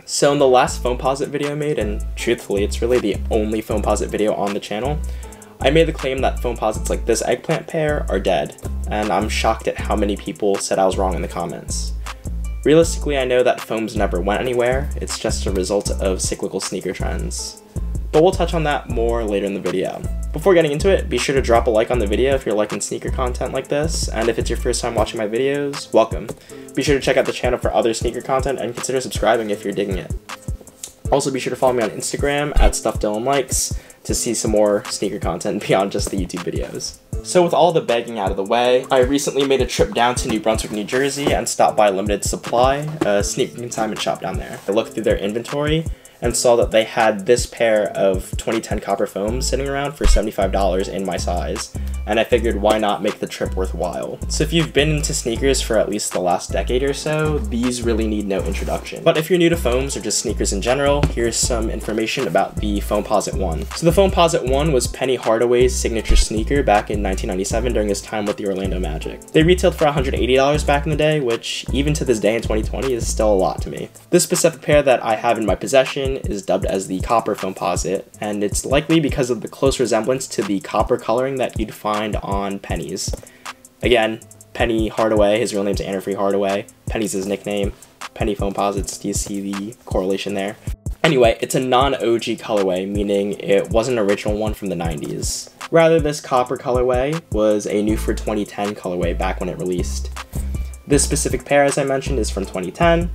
So in the last Foamposite video I made, and truthfully it's really the only Foamposite video on the channel, I made the claim that Foamposites like this eggplant pair are dead, and I'm shocked at how many people said I was wrong in the comments. Realistically, I know that foams never went anywhere, it's just a result of cyclical sneaker trends. But we'll touch on that more later in the video. Before getting into it, be sure to drop a like on the video if you're liking sneaker content like this, and if it's your first time watching my videos, welcome. Be sure to check out the channel for other sneaker content and consider subscribing if you're digging it. Also be sure to follow me on Instagram at StuffDylanLikes to see some more sneaker content beyond just the YouTube videos. So with all the begging out of the way, I recently made a trip down to New Brunswick, New Jersey and stopped by Limited Supply, a sneaker consignment shop down there. I looked through their inventory and saw that they had this pair of 2010 copper foams sitting around for $75 in my size, and I figured why not make the trip worthwhile. So if you've been into sneakers for at least the last decade or so, these really need no introduction. But if you're new to foams or just sneakers in general, here's some information about the Foamposite 1. So the Foamposite 1 was Penny Hardaway's signature sneaker back in 1997 during his time with the Orlando Magic. They retailed for $180 back in the day, which even to this day in 2020 is still a lot to me. This specific pair that I have in my possession is dubbed as the copper Foamposite, and it's likely because of the close resemblance to the copper coloring that you'd find on pennies. Again, Penny Hardaway, his real name's Anna Hardaway, Penny's his nickname, Penny Foamposites, do you see the correlation there? Anyway, it's a non-OG colorway, meaning it wasn't an original one from the 90s. Rather, this copper colorway was a new for 2010 colorway back when it released. This specific pair, as I mentioned, is from 2010,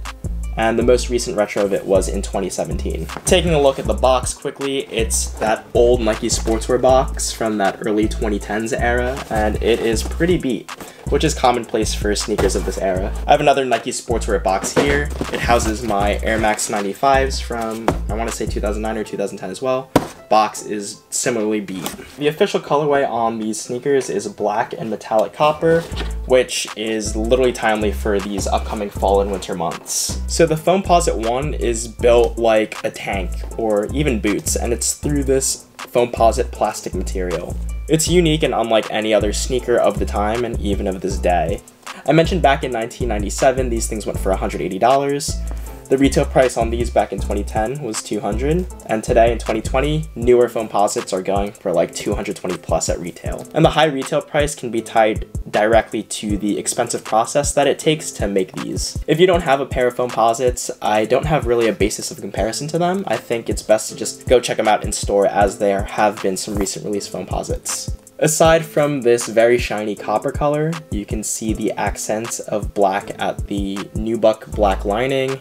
and the most recent retro of it was in 2017. Taking a look at the box quickly, it's that old Nike sportswear box from that early 2010s era, and it is pretty beat, which is commonplace for sneakers of this era. I have another Nike sportswear box here. It houses my Air Max 95s from, I want to say 2009 or 2010 as well. Box is similarly beat. The official colorway on these sneakers is black and metallic copper, which is literally timely for these upcoming fall and winter months. So the Foamposite 1 is built like a tank or even boots, and it's through this Foamposite plastic material. It's unique and unlike any other sneaker of the time and even of this day. I mentioned back in 1997 these things went for $180. The retail price on these back in 2010 was $200, and today in 2020, newer Foamposites are going for like $220 plus at retail. And the high retail price can be tied directly to the expensive process that it takes to make these. If you don't have a pair of Foamposites, I don't have really a basis of comparison to them. I think it's best to just go check them out in store, as there have been some recent release Foamposites. Aside from this very shiny copper color, you can see the accents of black at the nubuck black lining,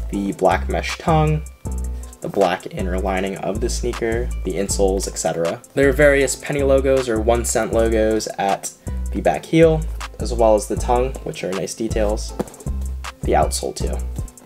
the black mesh tongue, the black inner lining of the sneaker, the insoles, etc. There are various penny logos or 1 cent logos at the back heel, as well as the tongue, which are nice details, the outsole too.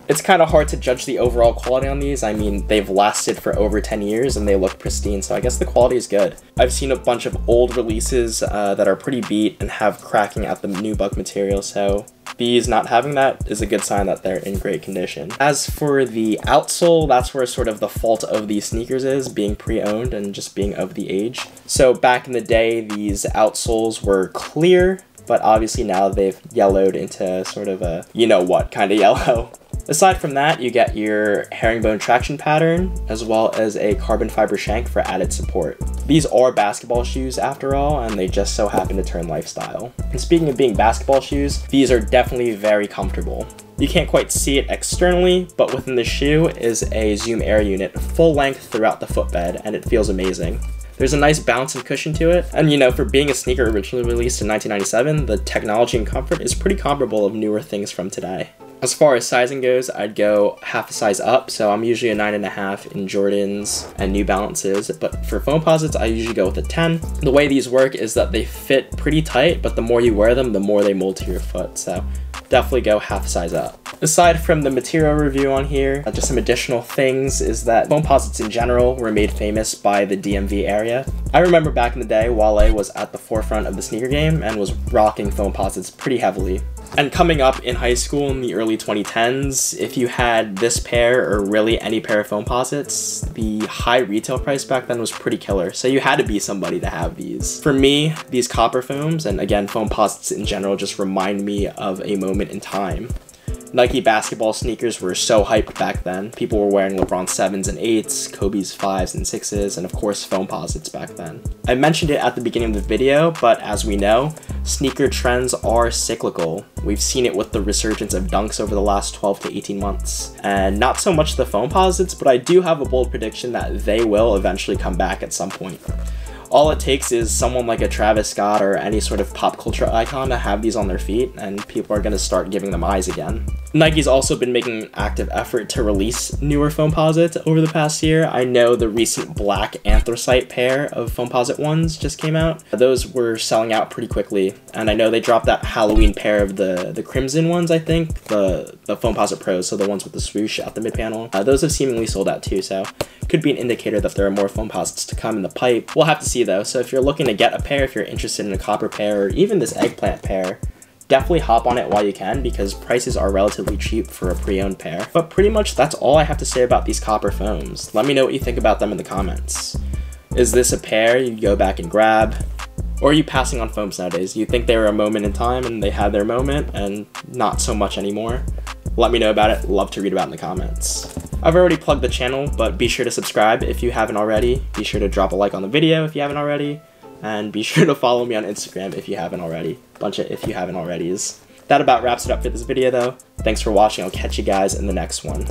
It's kind of hard to judge the overall quality on these. I mean, they've lasted for over 10 years and they look pristine, so I guess the quality is good. I've seen a bunch of old releases that are pretty beat and have cracking at the nubuck material, so these not having that is a good sign that they're in great condition. As for the outsole, that's where sort of the fault of these sneakers is, being pre-owned and just being of the age. So back in the day, these outsoles were clear, but obviously now they've yellowed into sort of a you-know-what kind of yellow. Aside from that, you get your herringbone traction pattern, as well as a carbon fiber shank for added support. These are basketball shoes after all, and they just so happen to turn lifestyle. And speaking of being basketball shoes, these are definitely very comfortable. You can't quite see it externally, but within the shoe is a Zoom Air unit, full length throughout the footbed, and it feels amazing. There's a nice bounce and cushion to it, and for being a sneaker originally released in 1997, the technology and comfort is pretty comparable of newer things from today. As far as sizing goes, I'd go half a size up, so I'm usually a 9.5 in Jordans and New Balances, but for Foamposites, I usually go with a 10. The way these work is that they fit pretty tight, but the more you wear them, the more they mold to your foot, so definitely go half a size up. Aside from the material review on here, just some additional things is that Foamposites in general were made famous by the DMV area. I remember back in the day, Wale was at the forefront of the sneaker game and was rocking Foamposites pretty heavily. And coming up in high school in the early 2010s, if you had this pair or really any pair of Foamposites, the high retail price back then was pretty killer, so you had to be somebody to have these. For me, these copper foams, and again Foamposites in general, just remind me of a moment in time. Nike basketball sneakers were so hyped back then. People were wearing LeBron 7s and 8s, Kobe's 5s and 6s, and of course Foamposites back then. I mentioned it at the beginning of the video, but as we know, sneaker trends are cyclical. We've seen it with the resurgence of Dunks over the last 12 to 18 months. And not so much the Foamposites, but I do have a bold prediction that they will eventually come back at some point. All it takes is someone like a Travis Scott or any sort of pop culture icon to have these on their feet, and people are going to start giving them eyes again. Nike's also been making an active effort to release newer Foamposites over the past year. I know the recent black anthracite pair of Foamposite ones just came out. Those were selling out pretty quickly, and I know they dropped that Halloween pair of the crimson ones, I think, the Foamposite Pros, so the ones with the swoosh at the mid-panel. Those have seemingly sold out too, so could be an indicator that there are more Foamposites to come in the pipe. We'll have to see though, so if you're looking to get a pair, if you're interested in a copper pair, or even this eggplant pair, definitely hop on it while you can because prices are relatively cheap for a pre-owned pair. But pretty much that's all I have to say about these copper foams. Let me know what you think about them in the comments. Is this a pair you go back and grab? Or are you passing on foams nowadays? You think they were a moment in time and they had their moment and not so much anymore? Let me know about it. Love to read about it in the comments. I've already plugged the channel, but be sure to subscribe if you haven't already. Be sure to drop a like on the video if you haven't already. And be sure to follow me on Instagram if you haven't already. Bunch of if you haven't alreadys. That about wraps it up for this video though. Thanks for watching. I'll catch you guys in the next one.